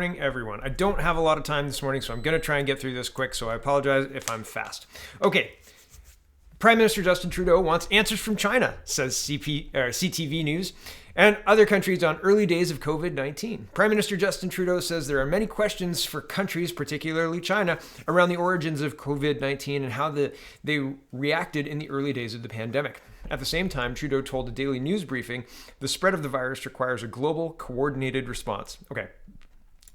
Morning, everyone. I don't have a lot of time this morning, so I'm going to try and get through this quick, so I apologize if I'm fast. Okay. Prime Minister Justin Trudeau wants answers from China, says CTV News, and other countries on early days of COVID-19. Prime Minister Justin Trudeau says there are many questions for countries, particularly China, around the origins of COVID-19 and how they reacted in the early days of the pandemic. At the same time, Trudeau told a daily news briefing, the spread of the virus requires a global, coordinated response. Okay.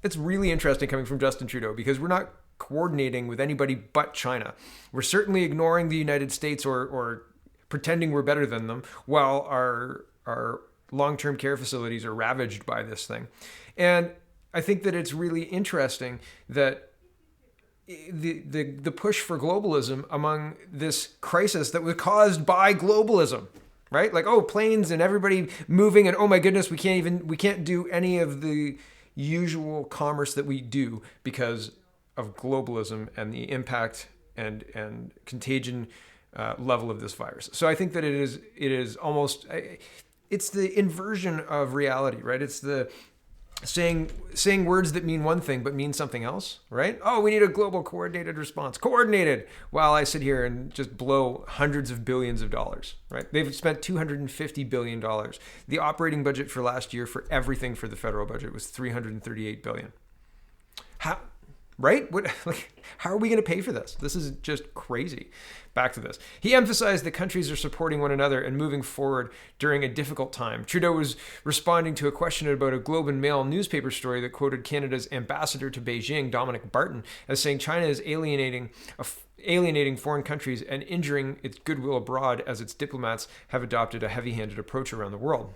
It's really interesting coming from Justin Trudeau because we're not coordinating with anybody but China. We're certainly ignoring the United States or pretending we're better than them while our long-term care facilities are ravaged by this thing. And I think that it's really interesting that the push for globalism among this crisis that was caused by globalism, right? Like, oh, planes and everybody moving and oh my goodness, we can't do any of the usual commerce that we do because of globalism and the impact and contagion level of this virus. So I think that it is almost, it's the inversion of reality, right? It's the saying words that mean one thing but mean something else, right? Oh, we need a global coordinated response. Coordinated, while I sit here and just blow hundreds of billions of dollars, right? They've spent $250 billion. The operating budget for last year for everything for the federal budget was $338 billion. How, right? How are we going to pay for this? This is just crazy. Back to this. He emphasized that countries are supporting one another and moving forward during a difficult time. Trudeau was responding to a question about a Globe and Mail newspaper story that quoted Canada's ambassador to Beijing, Dominic Barton, as saying China is alienating foreign countries and injuring its goodwill abroad as its diplomats have adopted a heavy-handed approach around the world.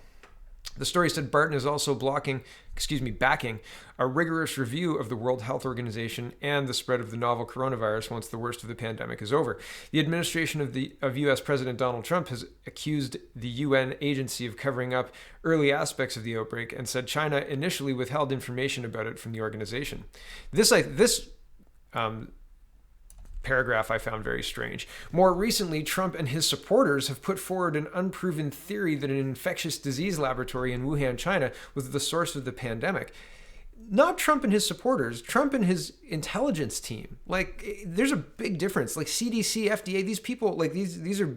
The story said Barton is also backing a rigorous review of the World Health Organization and the spread of the novel coronavirus once the worst of the pandemic is over. The administration of U.S. President Donald Trump has accused the UN agency of covering up early aspects of the outbreak and said China initially withheld information about it from the organization. This paragraph I found very strange. More recently, Trump and his supporters have put forward an unproven theory that an infectious disease laboratory in Wuhan, China, was the source of the pandemic. Not Trump and his supporters, Trump and his intelligence team. Like, there's a big difference. Like CDC, FDA, these people, like these are,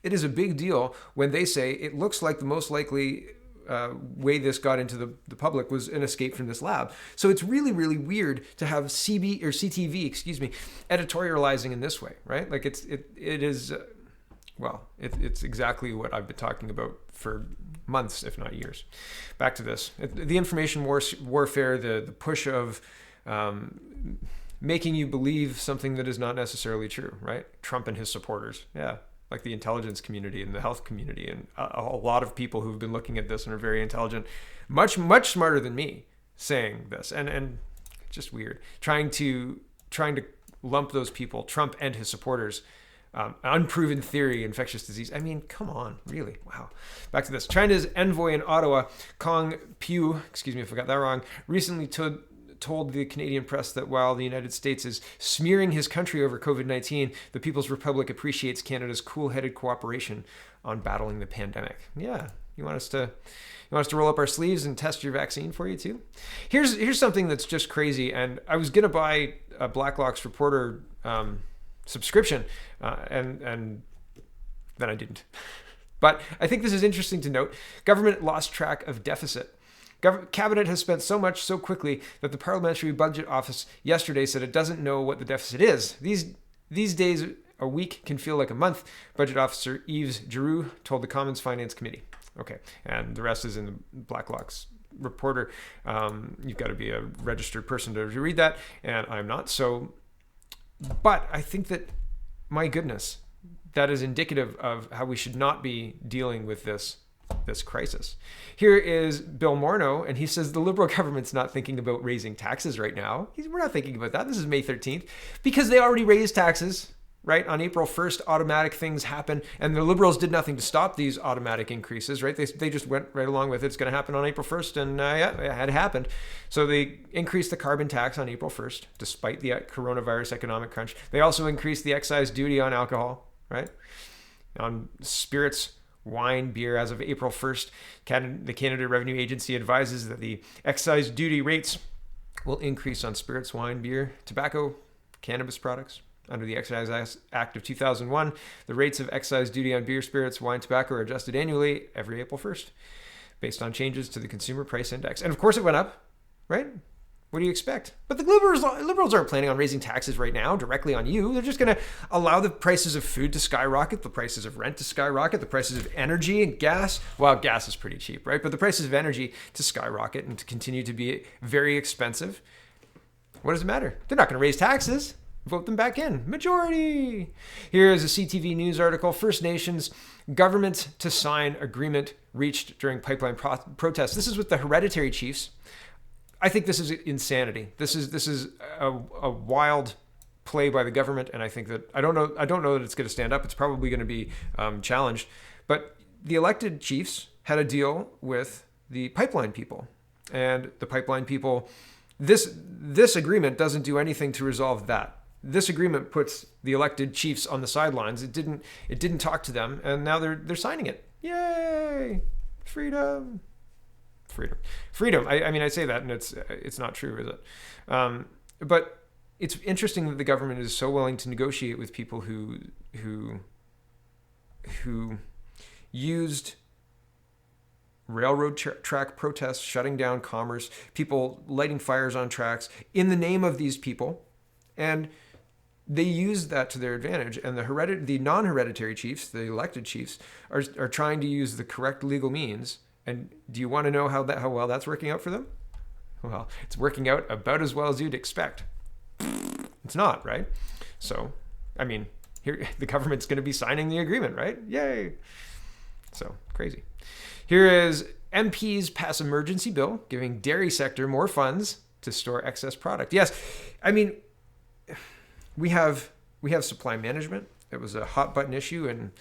it is a big deal when they say it looks like the most likely way this got into the public was an escape from this lab. So it's really, really weird to have CTV, editorializing in this way, right? Like it's exactly what I've been talking about for months, if not years. Back to this. The information warfare, the push of making you believe something that is not necessarily true, right? Trump and his supporters. Yeah. Like the intelligence community and the health community and a lot of people who've been looking at this and are very intelligent, much, much smarter than me saying this and just weird. Trying to lump those people, Trump and his supporters, unproven theory, infectious disease. I mean, come on, really? Wow. Back to this. China's envoy in Ottawa, Kong Piu, excuse me if I got that wrong, recently told the Canadian press that while the United States is smearing his country over COVID-19, the People's Republic appreciates Canada's cool-headed cooperation on battling the pandemic. Yeah, you want us to roll up our sleeves and test your vaccine for you too? Here's something that's just crazy, and I was gonna buy a Blacklock's Reporter subscription, and then I didn't. But I think this is interesting to note. Government lost track of deficit. Cabinet has spent so much so quickly that the Parliamentary Budget Office yesterday said it doesn't know what the deficit is. These days, a week can feel like a month, Budget Officer Yves Giroux told the Commons Finance Committee. Okay, and the rest is in the Blacklock's Reporter. You've got to be a registered person to read that, and I'm not. So, but I think that, my goodness, that is indicative of how we should not be dealing with this crisis. Here is Bill Morneau, and he says the Liberal government's not thinking about raising taxes right now. We're not thinking about that. This is May 13th. Because they already raised taxes, right? On April 1st, automatic things happen, and the Liberals did nothing to stop these automatic increases, right? They just went right along with it. It's going to happen on April 1st, and it had happened. So they increased the carbon tax on April 1st, despite the coronavirus economic crunch. They also increased the excise duty on alcohol, right? On spirits, wine, beer. As of April 1st, the Canada Revenue Agency advises that the excise duty rates will increase on spirits, wine, beer, tobacco, cannabis products. Under the Excise Act of 2001, the rates of excise duty on beer, spirits, wine, tobacco are adjusted annually every April 1st based on changes to the consumer price index. And of course it went up, right? What do you expect? But the liberals aren't planning on raising taxes right now directly on you. They're just going to allow the prices of food to skyrocket, the prices of rent to skyrocket, the prices of energy and gas. Well, gas is pretty cheap, right? But the prices of energy to skyrocket and to continue to be very expensive. What does it matter? They're not going to raise taxes. Vote them back in. Majority. Here is a CTV News article. First Nations government to sign agreement reached during pipeline protests. This is with the Hereditary Chiefs. I think this is insanity. This is a wild play by the government, and I think that I don't know that it's going to stand up. It's probably going to be challenged. But the elected chiefs had a deal with the pipeline people, and the pipeline people. This agreement doesn't do anything to resolve that. This agreement puts the elected chiefs on the sidelines. It didn't talk to them, and now they're signing it. Yay! Freedom. I mean, I say that, and it's not true, is it? But it's interesting that the government is so willing to negotiate with people who used railroad track protests, shutting down commerce, people lighting fires on tracks in the name of these people, and they used that to their advantage. And the non-hereditary chiefs, the elected chiefs, are trying to use the correct legal means. And do you want to know how well that's working out for them? Well, it's working out about as well as you'd expect. It's not, right? So, I mean, here the government's going to be signing the agreement, right? Yay! So, crazy. Here is MPs pass emergency bill giving dairy sector more funds to store excess product. Yes, I mean, we have supply management. It was a hot button issue in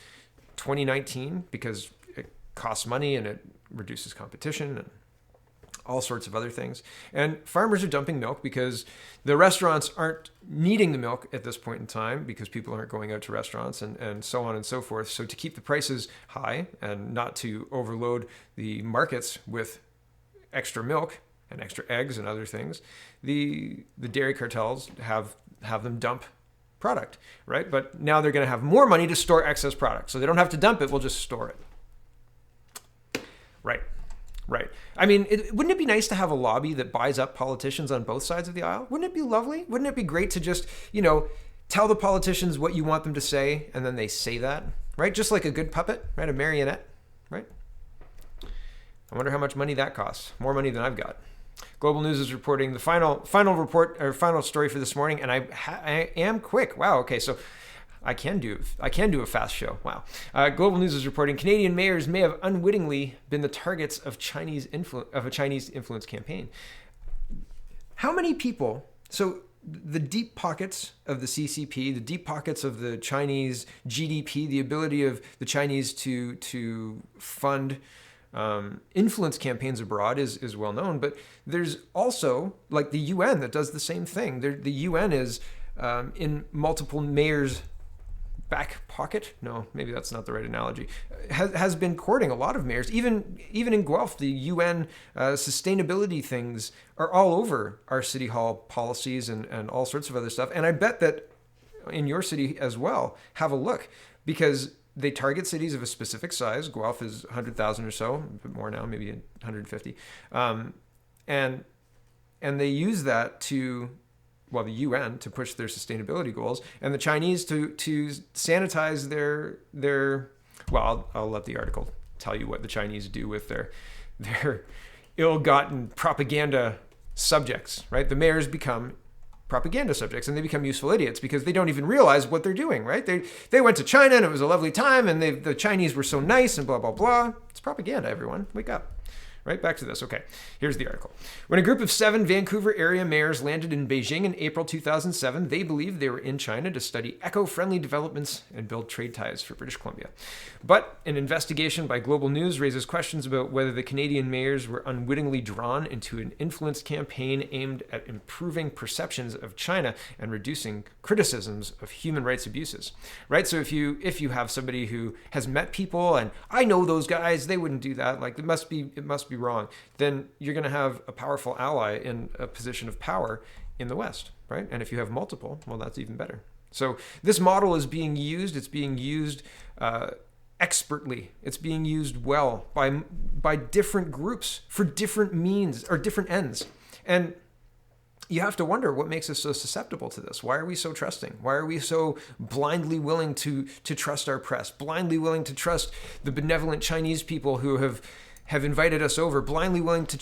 2019 because it costs money and it reduces competition and all sorts of other things. And farmers are dumping milk because the restaurants aren't needing the milk at this point in time because people aren't going out to restaurants and so on and so forth. So to keep the prices high and not to overload the markets with extra milk and extra eggs and other things, the dairy cartels have them dump product, right? But now they're going to have more money to store excess product. So they don't have to dump it, we'll just store it. Right. I mean, wouldn't it be nice to have a lobby that buys up politicians on both sides of the aisle? Wouldn't it be lovely? Wouldn't it be great to just, tell the politicians what you want them to say and then they say that, right? Just like a good puppet, right? A marionette, right? I wonder how much money that costs. More money than I've got. Global News is reporting the final report or final story for this morning, and I am quick. Wow. Okay, so I can do a fast show. Wow. Global News is reporting Canadian mayors may have unwittingly been the targets of a Chinese influence campaign. How many people? So the deep pockets of the CCP, the deep pockets of the Chinese GDP, the ability of the Chinese to fund influence campaigns abroad is well known, but there's also like the UN that does the same thing. The UN is in multiple mayors' back pocket. No, maybe that's not the right analogy. Has been courting a lot of mayors. Even in Guelph, the UN sustainability things are all over our city hall policies and all sorts of other stuff. And I bet that in your city as well, have a look, because they target cities of a specific size. Guelph is 100,000 or so, a bit more now, maybe 150. And they use that to, well, the UN to push their sustainability goals, and the Chinese to sanitize their well, I'll let the article tell you what the Chinese do with their ill-gotten propaganda subjects, right? The mayors become propaganda subjects, and they become useful idiots because they don't even realize what they're doing, right? They went to China and it was a lovely time, and the Chinese were so nice and blah, blah, blah. It's propaganda, everyone. Wake up. Right, back to this. Okay, here's the article. When a group of 7 Vancouver area mayors landed in Beijing in April 2007, they believed they were in China to study eco-friendly developments and build trade ties for British Columbia. But an investigation by Global News raises questions about whether the Canadian mayors were unwittingly drawn into an influence campaign aimed at improving perceptions of China and reducing criticisms of human rights abuses. Right, so if you have somebody who has met people and I know those guys, they wouldn't do that. Like it must be wrong, then you're going to have a powerful ally in a position of power in the West, right? And if you have multiple, well, that's even better. So this model is being used. It's being used expertly. It's being used well by different groups for different means or different ends. And you have to wonder what makes us so susceptible to this. Why are we so trusting? Why are we so blindly willing to trust our press, blindly willing to trust the benevolent Chinese people who have invited us over, blindly willing to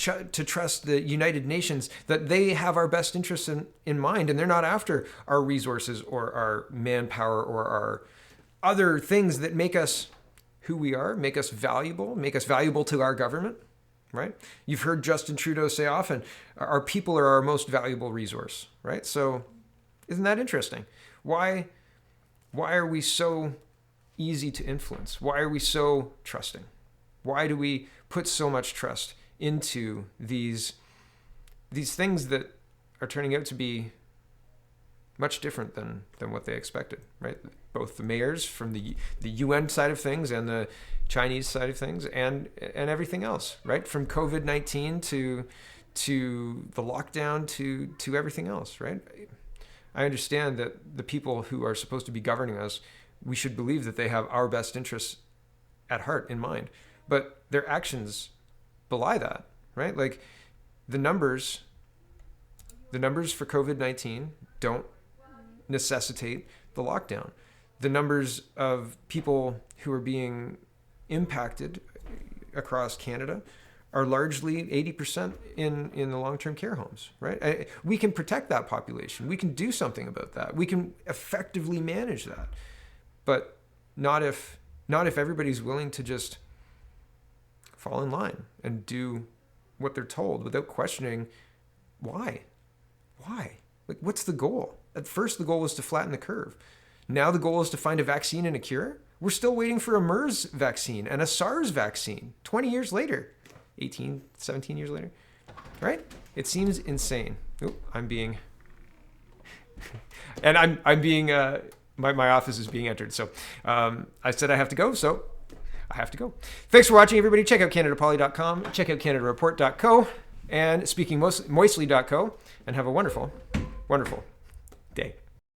trust the United Nations that they have our best interests in mind, and they're not after our resources or our manpower or our other things that make us who we are, make us valuable to our government. Right? You've heard Justin Trudeau say often, our people are our most valuable resource, right? So isn't that interesting? Why are we so easy to influence? Why are we so trusting? Why do we put so much trust into these things that are turning out to be much different than what they expected, right? Both the mayors from the UN side of things and the Chinese side of things and everything else, right? From COVID-19 to the lockdown to everything else, right? I understand that the people who are supposed to be governing us, we should believe that they have our best interests at heart in mind, but their actions belie that, right? Like the numbers for COVID-19 don't necessitate the lockdown. The numbers of people who are being impacted across Canada are largely 80% in the long-term care homes, right? We can protect that population. We can do something about that. We can effectively manage that. But not if everybody's willing to just fall in line and do what they're told without questioning why. Like, what's the goal? At first, the goal was to flatten the curve. Now the goal is to find a vaccine and a cure. We're still waiting for a MERS vaccine and a SARS vaccine 20 years later, 18, 17 years later, right? It seems insane. Oop, I'm being my office is being entered. So I said I have to go, so I have to go. Thanks for watching, everybody. Check out CanadaPoly.com, check out CanadaReport.co, and speakingmoistly.co, and have a wonderful, wonderful